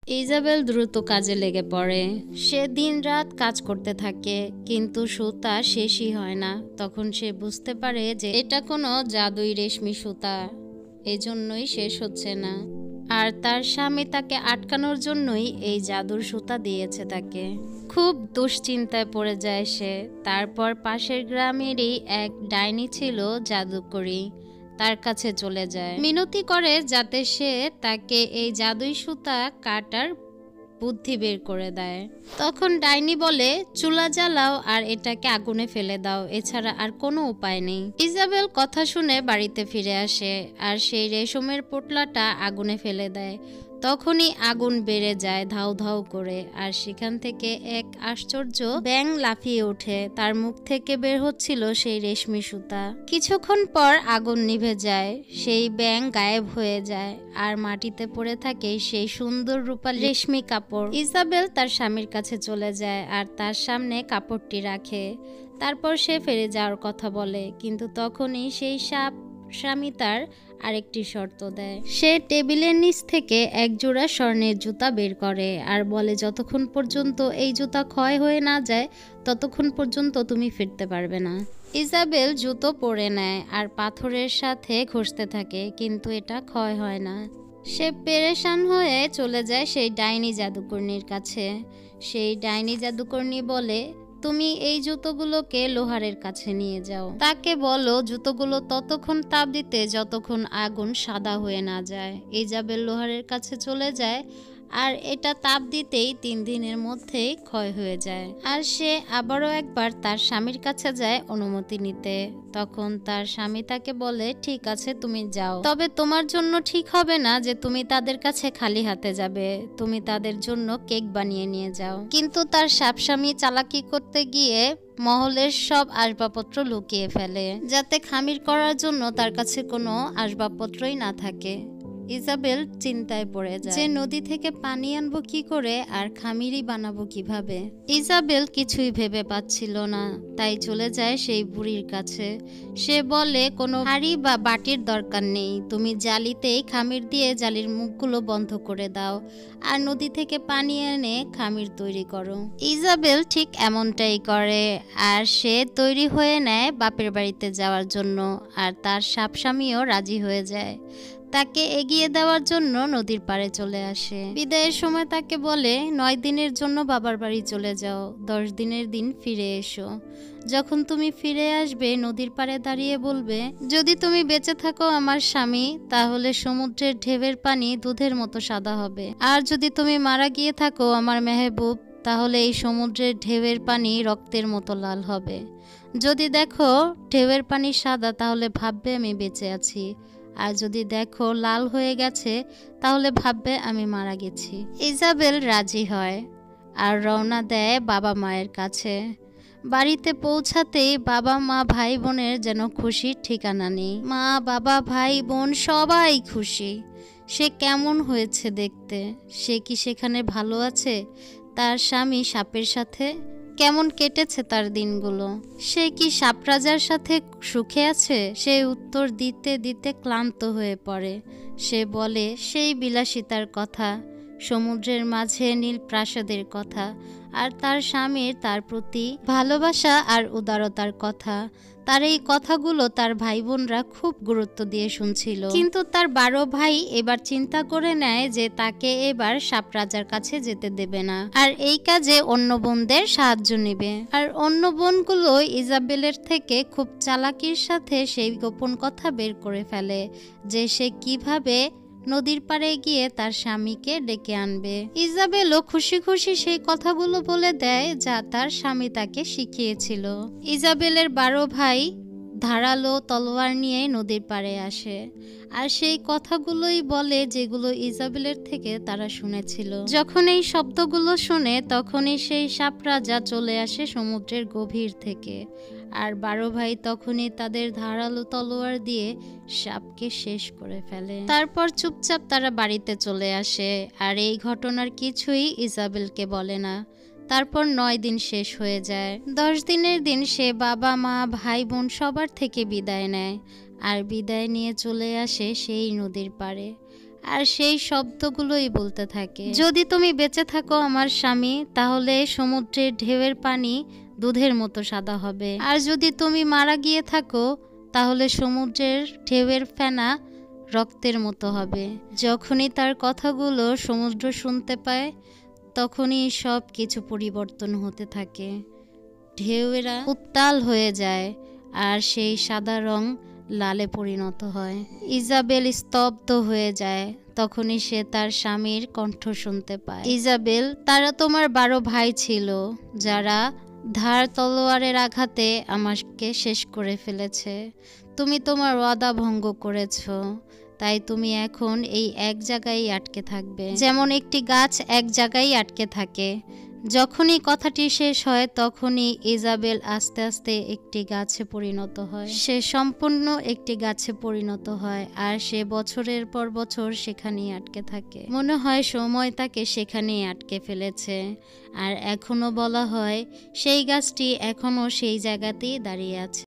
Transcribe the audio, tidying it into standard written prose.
Isabel দ্রুত কাজে লেগে পড়ে। সে দিনরাত কাজ করতে থাকে, কিন্তু সুতা শেষই হয় না। তখন সে বুঝতে পারে যে এটা কোনো জাদুই রেশমি সুতা, এজন্যই শেষ হচ্ছে না। আর তার স্বামী তাকে আটকানোর জন্যই এই জাদুর সুতা দিয়েছে তাকে। খুব দুশ্চিন্তায় পড়ে যায় সে। তারপর পাশের গ্রামেরই এক ডাইনি ছিল জাদুকরি, তার কাছে চলে যায়, মিনতি করে যাতে সে তাকে এই জাদুই সুতা কাটার বুদ্ধি বের করে দেয়। তখন ডাইনি বলে, চুলা জ্বালাও আর এটাকে আগুনে ফেলে দাও, এছাড়া আর কোনো উপায় নেই। ইজাবেল কথা শুনে বাড়িতে ফিরে আসে আর সেই রেশমের পোটলাটা আগুনে ফেলে দেয়। তখনই আগুন বেড়ে যায় ধাউ ধাউ করে, আর সেখান থেকে এক আশ্চর্য ব্যাঙ লাফিয়ে ওঠে। তার মুখ থেকে বের হচ্ছিল সেই রেশমি সুতা। কিছুক্ষণ পর আগুন নিভে যায়, সেই ব্যাঙ গায়েব হয়ে যায়, আর মাটিতে পড়ে থাকে সেই সুন্দর রূপালী রেশমি কাপড়। ইজাবেল তার স্বামীর কাছে চলে যায় আর তার সামনে কাপড়টি রাখে। তারপর সে ফিরে যাওয়ার কথা বলে, কিন্তু তখনই সেই স্বামী তার আরেকটি শর্ত দেয়। সে টেবিলের নিচ থেকে এক জোড়া স্বর্ণের জুতা বের করে আর বলে, যতক্ষণ পর্যন্ত এই জুতা ক্ষয় হয়ে না যায় ততক্ষণ পর্যন্ত তুমি ফিরতে পারবে না। ইজাবেল জুতো পরে নেয় আর পাথরের সাথে ঘষতে থাকে, কিন্তু এটা ক্ষয় হয় না। সে পেরেশান হয়ে চলে যায় সেই ডাইনি জাদুকর্ণীর কাছে। সেই ডাইনি জাদুকর্ণী বলে, তুমি এই জুতোগুলোকে লোহারের কাছে নিয়ে যাও। তাকে বলো জুতোগুলো ততক্ষণ তাপ দিতে যতক্ষণ আগুন সাদা হয়ে না যায়। ইজাবেল লোহারের কাছে চলে যায় আর এটা তাপ দিতেই 3 দিনের মধ্যেই ক্ষয় হয়ে যায়। আর সে আবারও একবার তার স্বামীর কাছে যায় অনুমতি নিতে। তখন তার স্বামী তাকে বলে, ঠিক আছে তুমি যাও, তবে তোমার জন্য ঠিক হবে না যে তুমি তাদের কাছে খালি হাতে যাবে, তুমি তাদের জন্য কেক বানিয়ে নিয়ে যাও। কিন্তু তার স্বামী চালাকি করতে গিয়ে মহলের সব আসবাবপত্র লুকিয়ে ফেলে, যাতে খামির করার জন্য তার কাছে কোনো আসবাবপত্রই না থাকে। ইজাবেল চিন্তায় পড়ে যায় যে নদী থেকে পানি আনবো কি করে আর খামিরই বানাবো কিভাবে। ইজাবেল কিছুই ভেবে পাচ্ছিল না, তাই চলে যায় সেই বুড়ির কাছে। সে বলে, কোনো হাঁড়ি বা বাটির দরকার নেই, তুমি জালিতেই খামির দিয়ে জালির মুখগুলো বন্ধ করে দাও আর নদী থেকে পানি এনে খামির তৈরি করো। ইজাবেল ঠিক এমনটাই করে আর সে তৈরি হয়ে নেয় বাপের বাড়িতে যাওয়ার জন্য, আর তার স্বামীও রাজি হয়ে যায়। তাকে এগিয়ে দেওয়ার জন্য নদীর পাড়ে চলে আসে। বিদায়ের সময় তাকে বলে, 9 দিনের জন্য বাবার বাড়ি চলে যাও, 10 দিনের দিন ফিরে এসো। যখন তুমি ফিরে আসবে নদীর পাড়ে দাঁড়িয়ে বলবে, যদি তুমি বেঁচে থাকো আমার স্বামী, তাহলে সমুদ্রের ঢেউয়ের পানি দুধের মতো সাদা হবে, আর যদি তুমি মারা গিয়ে থাকো আমার মেহবুব, তাহলে এই সমুদ্রের ঢেউয়ের পানি রক্তের মতো লাল হবে। যদি দেখো ঢেউয়ের পানি সাদা, তাহলে ভাববে আমি বেঁচে আছি, আর যদি দেখো লাল হয়ে গেছে তাহলে ভাববে আমি মারা গেছি। ইজাবেল রাজি হয় আর রওনা দেয় বাবা মায়ের কাছে। বাড়িতে পৌঁছাতেই বাবা মা ভাই বোনের যেন খুশির ঠিকানা নেই। মা বাবা ভাই বোন সবাই খুশি। সে কেমন হয়েছে দেখতে, সে কি সেখানে ভালো আছে, তার স্বামী সাপের সাথে কেমন কেটেছে তার দিনগুলো, সে কি সাপ রাজার সাথে সুখে আছে। সে উত্তর দিতে দিতে ক্লান্ত হয়ে পড়ে। সে বলে সেই বিলাসিতার কথা, সমুদ্রের মাঝে নীল প্রাসাদের কথা, আর তার স্বামীর তার প্রতি ভালোবাসা আর উদারতার কথা। তার এই কথাগুলো তার ভাই বোনরা খুব গুরুত্ব দিয়ে শুনছিল। কিন্তু তার 12 ভাই এবার চিন্তা করে নেয় যে তাকে এবার সাপ রাজার কাছে যেতে দেবে না, আর এই কাজে অন্য বোনদের সাহায্য নেবে। আর অন্য বোনগুলো ইজাবেলের থেকে খুব চালাকির সাথে সেই গোপন কথা বের করে ফেলে যে সে কিভাবে নদীর পাড়ে গিয়ে তার স্বামীকে ডেকে আনবে। ইজাবেলও খুশি খুশি সেই কথাগুলো বলে দেয় যা তার স্বামী তাকে শিখিয়েছিল। ইজাবেলের 12 ভাই ধারালো তলোয়ার নিয়ে নদীর পাড়ে আসে, আর সেই কথাগুলোই বলে যেগুলো ইজাবেলের থেকে তারা শুনেছিল। যখন এই শব্দগুলো শুনে তখনই সেই সাপ রাজা চলে আসে সমুদ্রের গভীর থেকে, আর 12 ভাই তখনই তাদের ধারালো তলোয়ার দিয়ে সাপকে শেষ করে ফেলে। তারপর চুপচাপ তারা বাড়িতে চলে আসে, আর এই ঘটনার কিছুই ইজাবেলকে বলে না। তারপর 9 দিন শেষ হয়ে যায়। 10 দিনের দিন সে বাবা মা ভাই বোন সবার থেকে বিদায় নেয়, আর বিদায় নিয়ে চলে আসে সেই নদীর পাড়ে। আর সেই শব্দগুলোই বলতে থাকে, যদি তুমি বেঁচে থাকো আমার স্বামী, তাহলে সমুদ্রের ঢেউয়ের পানি দুধের মতো সাদা হবে, আর যদি তুমি মারা গিয়ে থাকো তাহলে সমুদ্রের ঢেউয়ের ফেনা রক্তের মতো হবে। যখনই তার কথাগুলো সমুদ্র শুনতে পায় তখনই সব কিছু পরিবর্তন হতে থাকে। ঢেউয়েরা উত্তাল হয়ে যায় আর সেই সাদা রং লালে পরিণত হয়। ইজাবেল স্তব্ধ হয়ে যায়। তখনই সে তার স্বামীর কণ্ঠ শুনতে পায়, ইজাবেল, তারা তোমার 12 ভাই ছিল যারা ধার তলোয়ারের আঘাতে আমাকে শেষ করে ফেলেছে। তুমি তোমার ওয়াদা ভঙ্গ করেছ, তাই তুমি এখন এই এক জায়গায় আটকে থাকবে, যেমন একটি গাছ এক জায়গায় আটকে থাকে। যখনই কথাটি শেষ হয় তখনই ইজাবেল আস্তে আস্তে একটি গাছে পরিণত হয়। সে সম্পূর্ণ একটি গাছে পরিণত হয় আর সে বছরের পর বছর সেখানেই আটকে থাকে। মনে হয় সময় তাকে সেখানেই আটকে ফেলেছে। আর এখনো বলা হয় সেই গাছটি এখনো সেই জায়গাতেই দাঁড়িয়ে আছে।